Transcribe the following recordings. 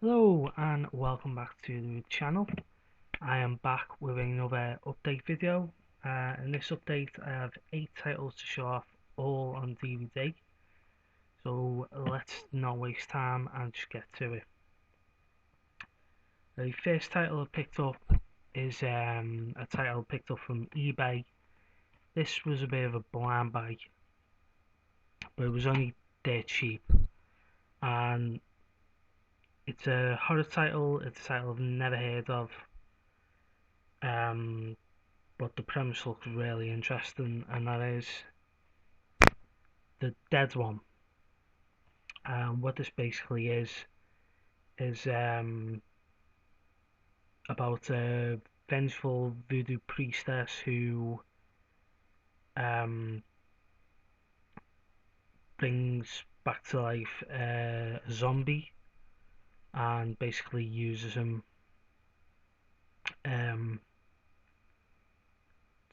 Hello and welcome back to the channel. I am back with another update video. In this update I have 8 titles to show off, all on DVD. So let's not waste time and just get to it. The first title I picked up is a title picked up from eBay. This was a bit of a blind buy, but it was only dirt cheap. And it's a horror title, it's a title I've never heard of. But the premise looks really interesting, and that is the Dead One. What this basically is about a vengeful voodoo priestess who um, brings back to life a zombie and basically uses him um,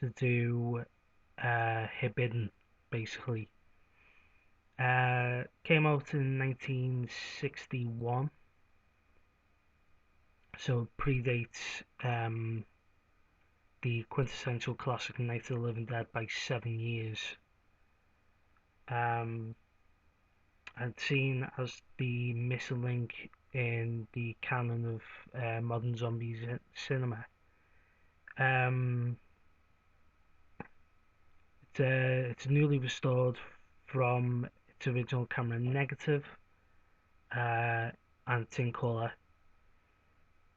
to do her bidding, basically. Came out in 1961, so predates the quintessential classic Night of the Living Dead by 7 years. And seen as the missing link in the canon of modern zombies cinema. Um, it's newly restored from its original camera negative, and it's in colour.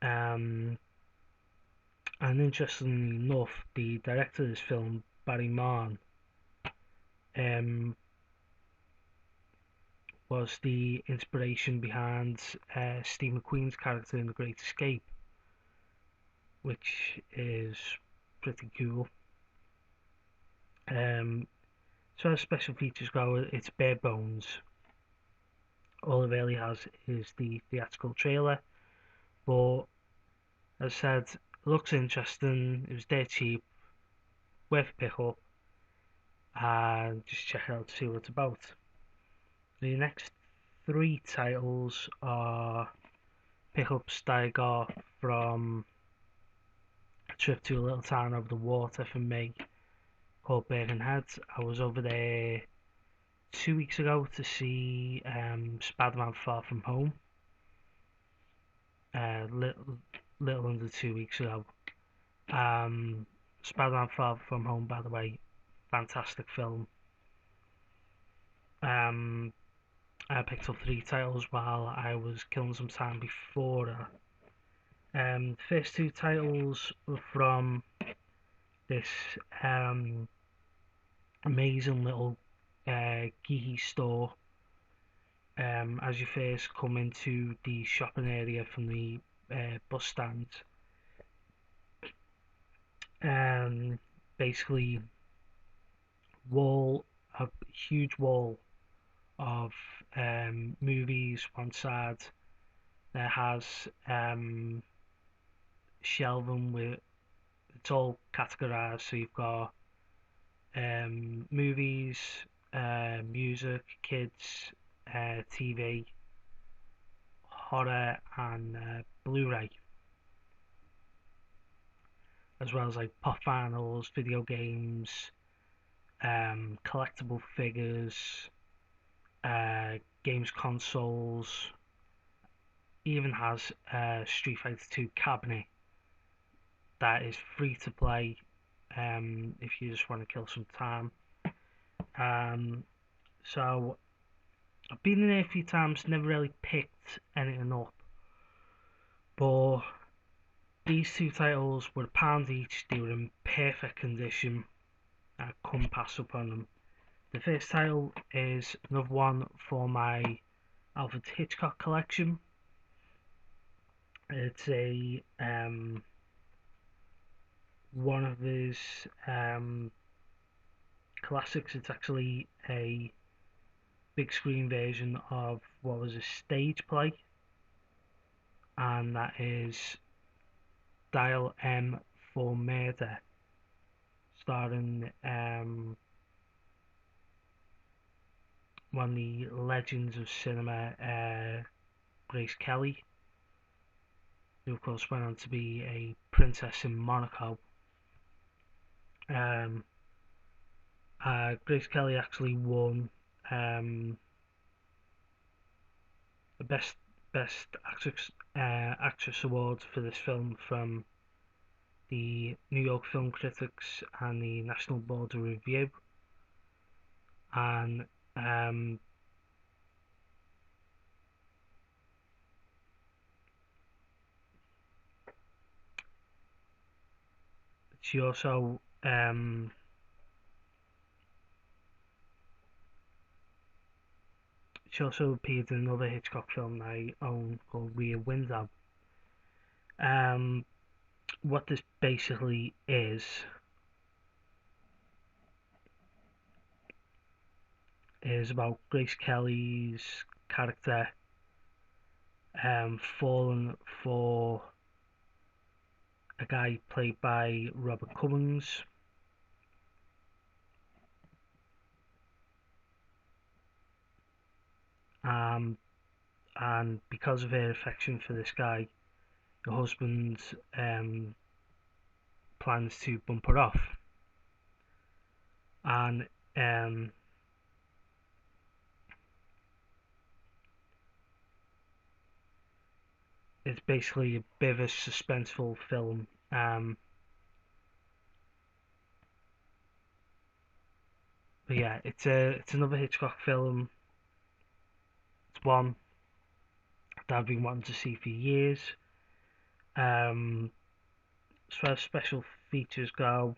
And interestingly enough, the director of this film, Barry Mann, was the inspiration behind Steve McQueen's character in The Great Escape, which is pretty cool. So as special features go, it's bare bones. All it really has is the theatrical trailer, but as I said, it looks interesting. It was dead cheap, worth a pick up, and just check it out to see what it's about. The next 3 titles are pickups that I got from a trip to a little town over the water for me called Birkenhead. I was over there 2 weeks ago to see Spider-Man Far From Home. Little under 2 weeks ago. Spider-Man Far From Home, by the way, fantastic film. I picked up 3 titles while I was killing some time before that. The first 2 titles were from this amazing little geeky store. As you first come into the shopping area from the bus stand, basically a huge wall of movies one side that has shelving with, it's all categorized, so you've got movies, music, kids, TV, horror, and Blu-ray, as well as like pop vinyls, video games, collectible figures, games consoles. Even has a Street Fighter 2 cabinet that is free to play if you just want to kill some time. So I've been in there a few times, never really picked anything up, but these 2 titles were £1 each. They were in perfect condition. I couldn't pass up on them. The first title is another one for my Alfred Hitchcock collection. It's a one of his classics. It's actually a big screen version of what was a stage play, and that is Dial M for Murder, starring one of the legends of cinema, Grace Kelly. who of course went on to be a princess in Monaco. Um, Grace Kelly actually won the best actress award for this film from the New York Film Critics and the National Board of Review, and she also appeared in another Hitchcock film that I own called Rear Window. What this basically is about Grace Kelly's character falling for a guy played by Robert Cummings, um, and because of her affection for this guy, the husband plans to bump her off, and it's basically a bit of a suspenseful film. But yeah, it's another Hitchcock film. It's one that I've been wanting to see for years. As far as special features go,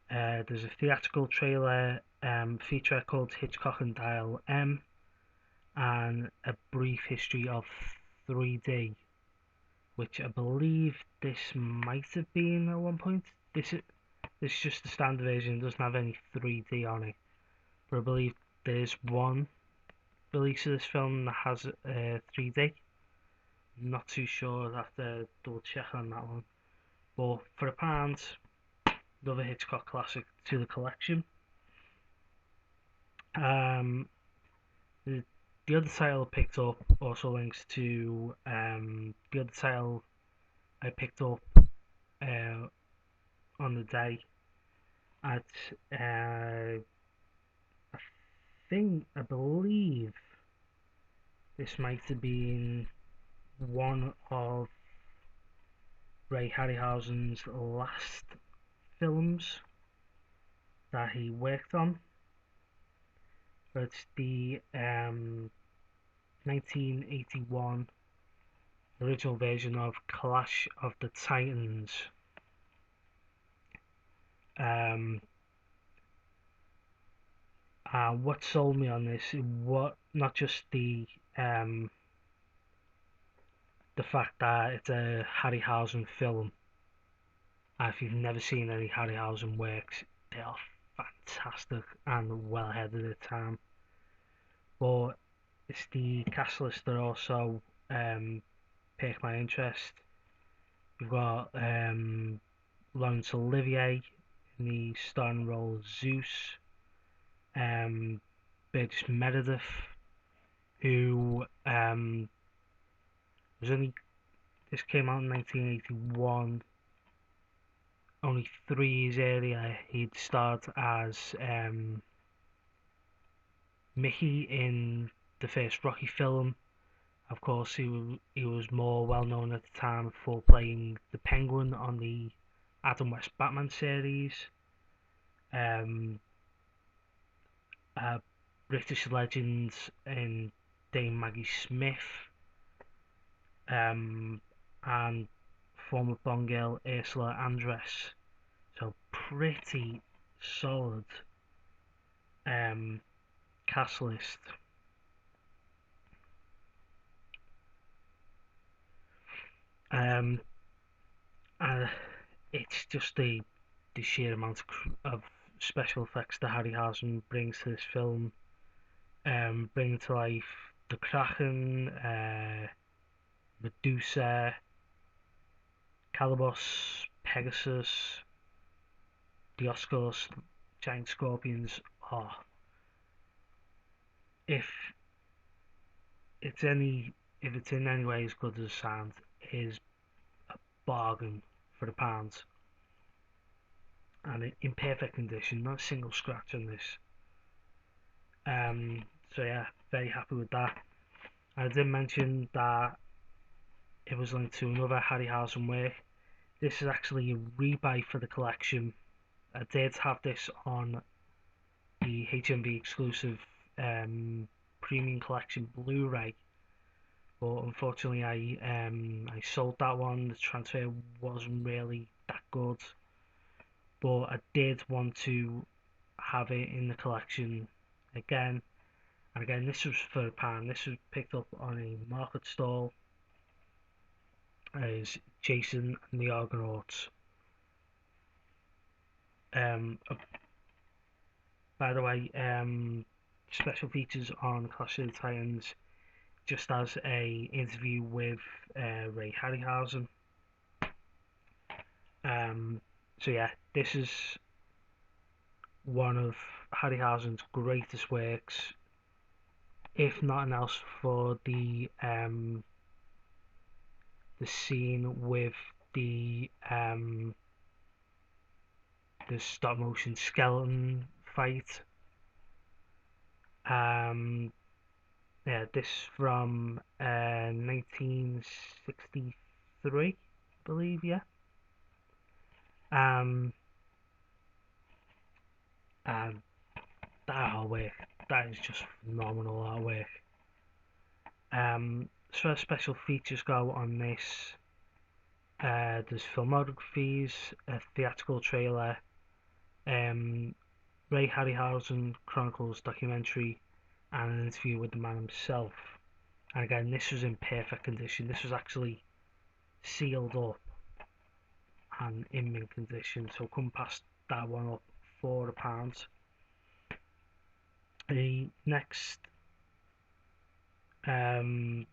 there's a theatrical trailer feature called Hitchcock and Dial M, and a brief history of 3D, which I believe this might have been at one point. This is just the standard version, it doesn't have any 3D on it, but I believe there's one release of this film that has 3D. Not too sure, I'll have to double check on that one. But for a pound, another Hitchcock classic to the collection. Um, the, the other title I picked up also links to the other title I picked up uh, on the day at I believe this might have been one of Ray Harryhausen's last films that he worked on. It's the 1981 original version of Clash of the Titans. Um, what sold me on this? What not just the fact that it's a Harryhausen film. If you've never seen any Harryhausen works, they are fantastic and well ahead of their time. But it's the cast list that also piqued my interest. You've got Laurence Olivier in the starring role of Zeus, Burgess Meredith, who was only this came out in 1981. Only 3 years earlier, he'd starred as Mickey in the first Rocky film. Of course, he was more well known at the time for playing the Penguin on the Adam West Batman series. Um, British legends in Dame Maggie Smith, and former Bond girl Ursula Andress. So pretty solid cast list. Um, and it's just the sheer amount of special effects that Harryhausen brings to this film. Bringing to life the Kraken, Medusa, Calibos, Pegasus, Dioscurus, giant scorpions. Oh, if it's any if it's in any way as good as it sounds, it is bargain for the pound, and in perfect condition, not a single scratch on this. So yeah, very happy with that. I did mention that it was linked to another Harryhausen work. This is actually a rebuy for the collection. I did have this on the HMV exclusive premium collection Blu-ray, but unfortunately I sold that one. The transfer wasn't really that good, but I did want to have it in the collection again. And again, this was for a pound. This was picked up on a market stall as Jason and the Argonauts. By the way, special features on Clash of the Titans, just as a interview with Ray Harryhausen. So yeah, this is one of Harryhausen's greatest works, if nothing else, for the scene with the stop motion skeleton fight. Yeah, this from 1963, I believe. Yeah. And that artwork, that is just phenomenal artwork. As far as special features go on this, there's filmographies, a theatrical trailer, Ray Harryhausen Chronicles documentary, and an interview with the man himself. And again, this was in perfect condition. This was actually sealed up and in mint condition, so come past that one up for a pound. The next, we'll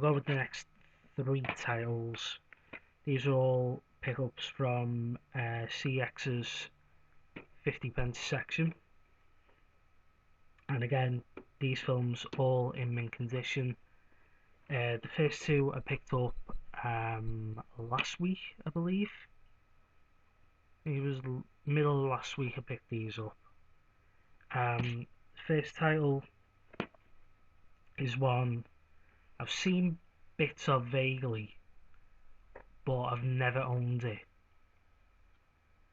go with the next three titles. These are all pickups from CX's 50p section, and again, these films all in mint condition. The first two I picked up last week, I believe. It was middle of last week I picked these up. The first title is one I've seen bits of vaguely, but I've never owned it,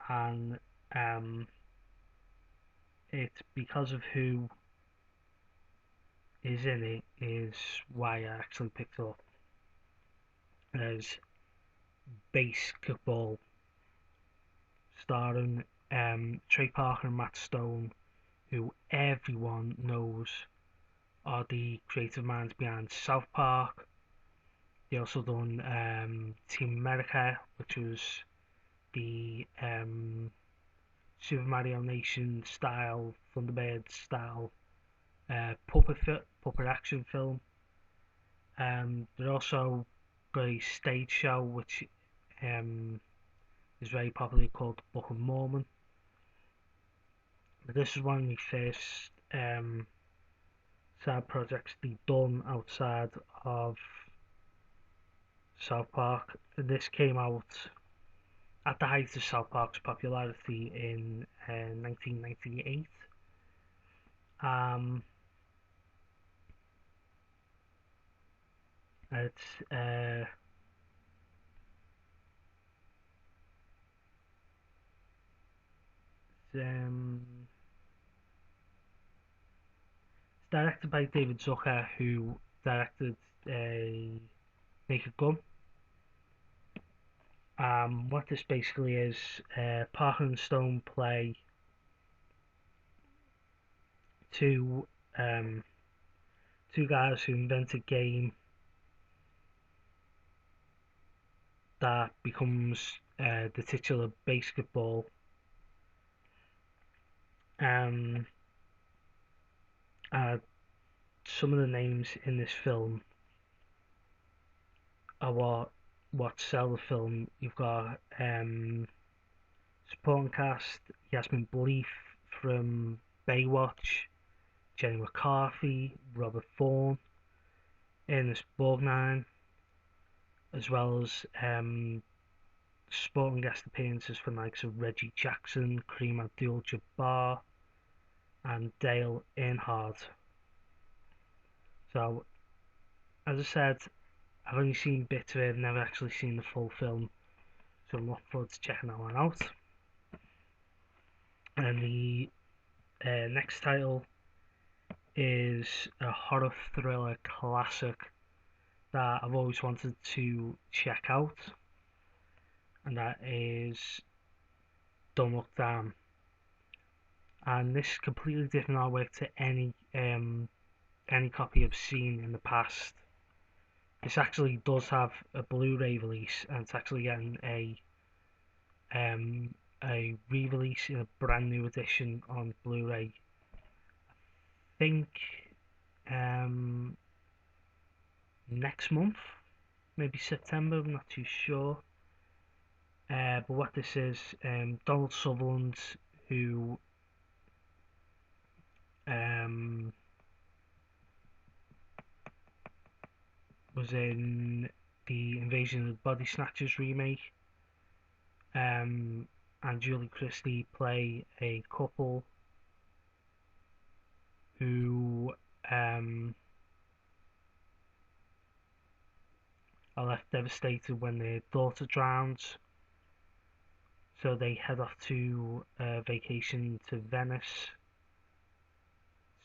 and it's because of who is in it is why I actually picked up. As Bassketball, starring Trey Parker and Matt Stone, who everyone knows are the creative minds behind South Park. They also done Team America, which was the Super Mario Nation style, Thunderbird style puppet action film. They also got a stage show which is very popularly called the Book of Mormon. But this is one of the first side projects they done outside of South Park. This came out at the height of South Park's popularity in 1998. It's directed by David Zucker, who directed Naked Gun. What this basically is, Parker and Stone play two guys who invent a game that becomes the titular basketball. Some of the names in this film are what sell the film. You've got supporting cast: Yasmin Bleeth from Baywatch, Jenny McCarthy, Robert Thorne, Ernest Borgnine, as well as sporting guest appearances from likes of Reggie Jackson, Kareem Abdul-Jabbar, and Dale Earnhardt. So, as I said, I've only seen bits of it, I've never actually seen the full film, so I'm looking forward to checking that one out. And the next title is a horror thriller classic that I've always wanted to check out, and that is Don't Look Down. And this is completely different artwork to any copy I've seen in the past. This actually does have a Blu-ray release, and it's actually getting a re-release in a brand new edition on Blu-ray. I think next month, maybe September. I'm not too sure. But what this is, Donald Sutherland, who was in the Invasion of the Body Snatchers remake, and Julie Christie play a couple who are left devastated when their daughter drowns. So they head off to a vacation to Venice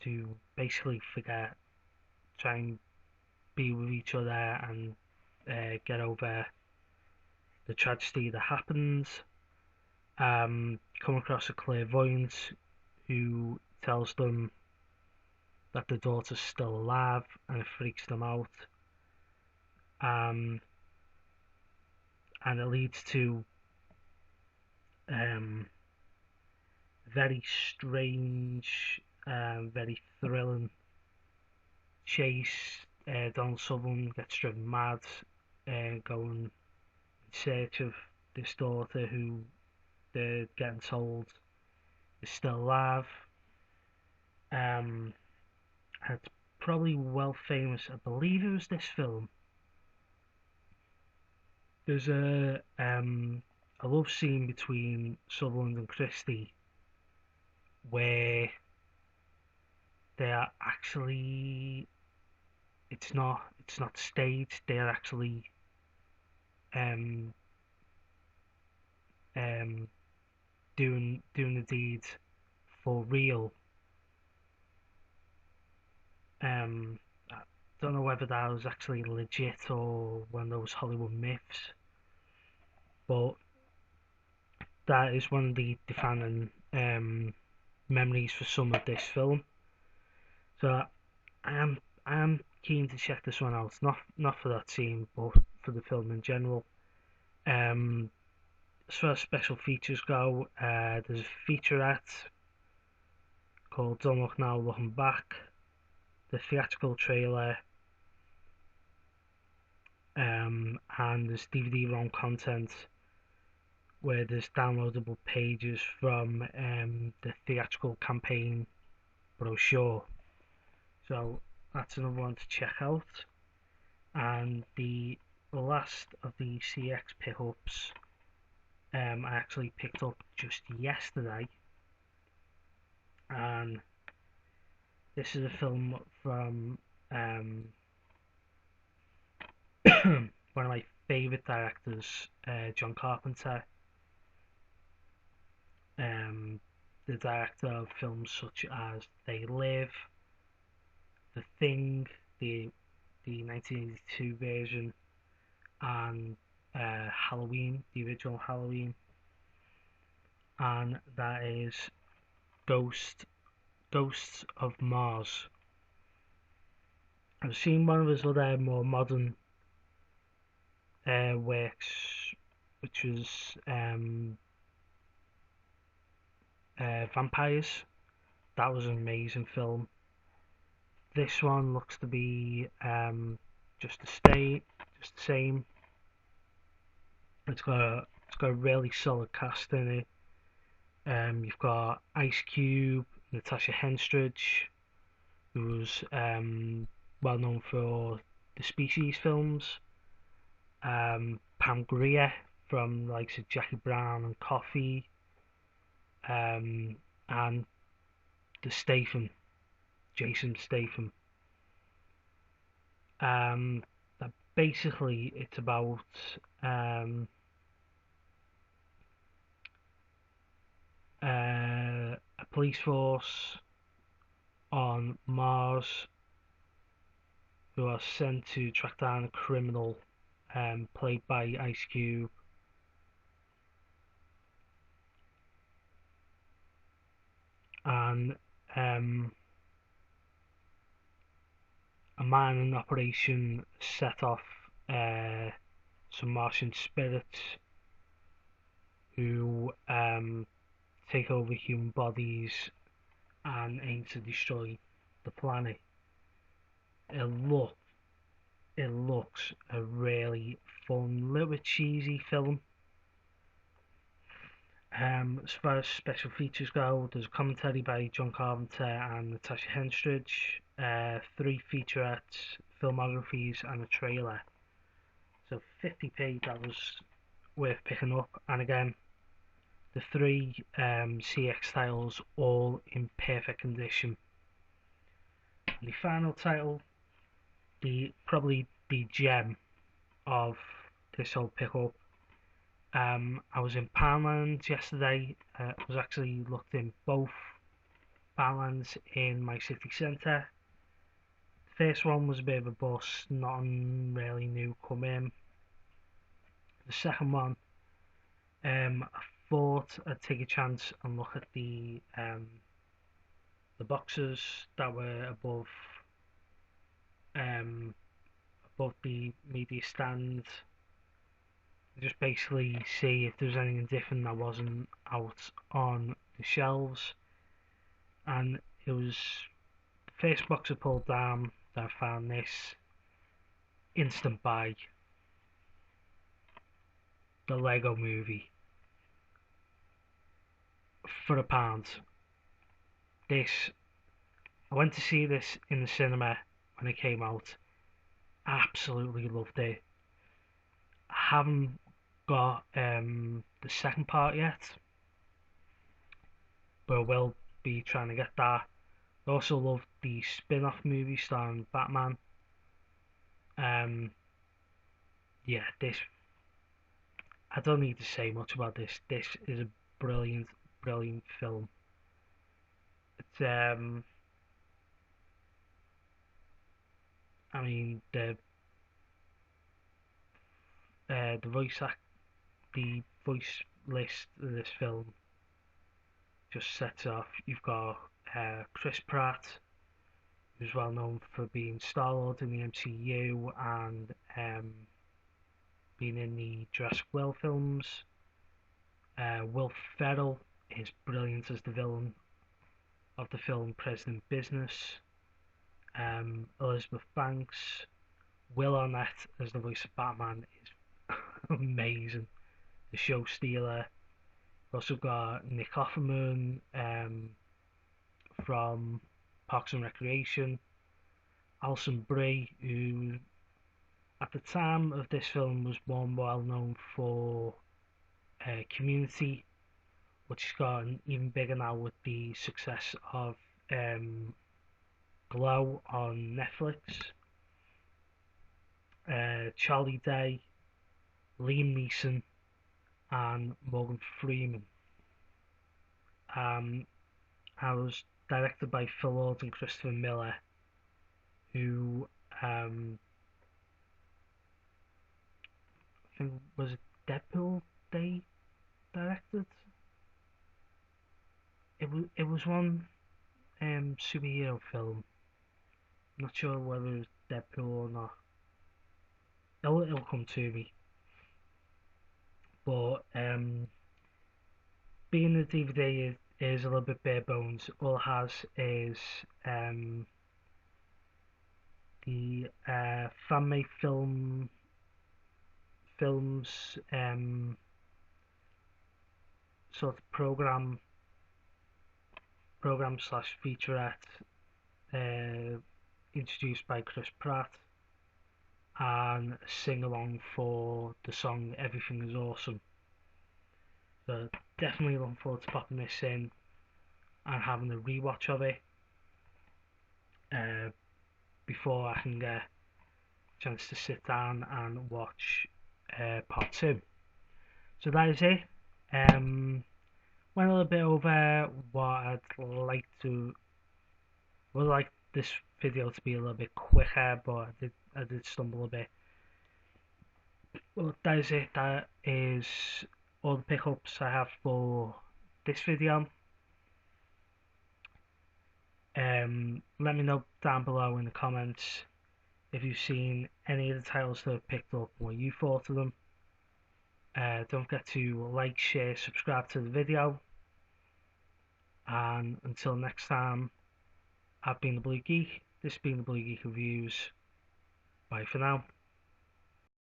to basically forget, try and be with each other and get over the tragedy that happens. Come across a clairvoyant who tells them that the daughter's still alive, and it freaks them out. And it leads to very strange, very thrilling chase. Donald Sutherland gets driven mad, going in search of this daughter who they're getting told is still alive. It's probably well famous. I believe it was this film. There's a love scene between Sutherland and Christie where they are actually, it's not staged. They are actually doing the deed for real. I don't know whether that was actually legit or one of those Hollywood myths, but that is one of the defining memories for some of this film. So I am keen to check this one out. Not for that scene, but for the film in general. As far as special features go, there's a featurette called Don't Look Now, Looking Back, the theatrical trailer, and there's DVD-ROM content where there's downloadable pages from the theatrical campaign brochure. So that's another one to check out. And the last of the CX pickups I actually picked up just yesterday, and this is a film from one of my favourite directors, John Carpenter, the director of films such as They Live, The Thing, the 1982 version, and Halloween, the original Halloween, and that is Ghosts of Mars. I've seen one of his other more modern works, which was Vampires. That was an amazing film. This one looks to be just the same. It's got a really solid cast in it. You've got Ice Cube, Natasha Henstridge, who's well known for the Species films, Pam Grier from the likes of Jackie Brown and Coffee, and the Statham, Jason Statham. Um, Basically, it's about a police force on Mars who are sent to track down a criminal played by Ice Cube. And a mining operation set off some Martian spirits who take over human bodies and aim to destroy the planet. It look it looks a really fun, little bit cheesy film. As far as special features go, there's a commentary by John Carpenter and Natasha Henstridge, 3 featurettes, filmographies, and a trailer. So 50p, that was worth picking up. And again, the 3 CX titles all in perfect condition. And the final title, probably the gem of this whole pickup. I was in Poundland yesterday. I was actually looked in both Poundlands in my city centre. The first one was a bit of a bust, nothing really new come in. The second one, I thought I'd take a chance and look at the boxes that were above the media stand. Just basically see if there's anything different that wasn't out on the shelves. And it was the first box I pulled down that I found this. Instant buy. The Lego Movie. For £1. I went to see this in the cinema when it came out. Absolutely loved it. I haven't got the second part yet, but I will be trying to get that. I also loved the spin-off movie starring Batman. Yeah, I don't need to say much about this. This is a brilliant, brilliant film. It's I mean the voice list of this film just sets off. You've got Chris Pratt, who's well known for being Star-Lord in the MCU and being in the Jurassic World films. Will Ferrell is brilliant as the villain of the film President Business. Elizabeth Banks, Will Arnett as the voice of Batman is amazing. The show stealer. We've also got Nick Offerman from Parks and Recreation. Alison Brie, who at the time of this film was one well known for Community, but she's gotten even bigger now with the success of Glow on Netflix. Charlie Day, Liam Neeson, and Morgan Freeman. I was directed by Phil Lord and Christopher Miller, who I think was it Deadpool they directed. It was one superhero film. I'm not sure whether it was Deadpool or not. It'll come to me. But being the DVD is a little bit bare bones. All it has is the fan-made films sort of program slash featurette introduced by Chris Pratt. and sing along for the song Everything Is Awesome. So definitely looking forward to popping this in and having a rewatch of it before I can get a chance to sit down and watch part 2. So that is it. Went a little bit over what I'd like to, would like this video to be a little bit quicker, but I did stumble a bit. Well, that is it. That is all the pickups I have for this video. Let me know down below in the comments if you've seen any of the titles that I've picked up and what you thought of them. Don't forget to like, share, subscribe to the video, and until next time, I've been the Blue Geek, this has been the Blue Geek Reviews. Bye for now.